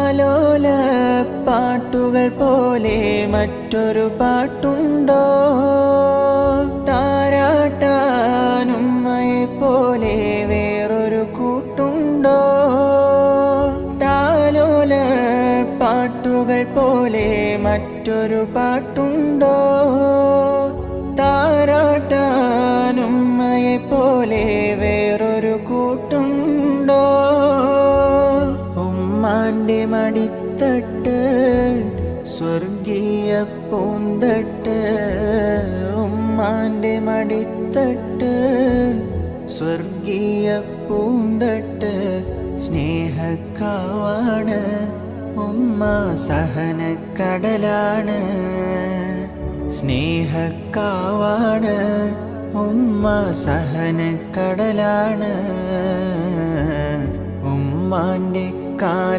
താലോല പാട്ടുകൾ പോലെ മറ്റൊരു പാട്ടുണ്ടോ? താരാട്ടാനുമ്മയെ പോലെ വേറൊരു കൂട്ടുണ്ടോ? താലോല പാട്ടുകൾ പോലെ മറ്റൊരു പാട്ടുണ്ടോ? താരാട്ടാനുമ്മയെ പോലെ വേറൊരു കൂട്ടുണ്ടോ? ഉമ്മാന്റെ മടിത്തട്ട് സ്വർഗീയ പൂന്തട്ട്, ഉമ്മാന്റെ മടിത്തട്ട് സ്വർഗീയ പൂന്തട്ട്. സ്നേഹക്കാവാണ് ഉമ്മ, സഹനക്കടലാണ്. സ്നേഹക്കാവാണ് ഉമ്മ, സഹനക്കടലാണ്. ഉമ്മാന്റെ കാല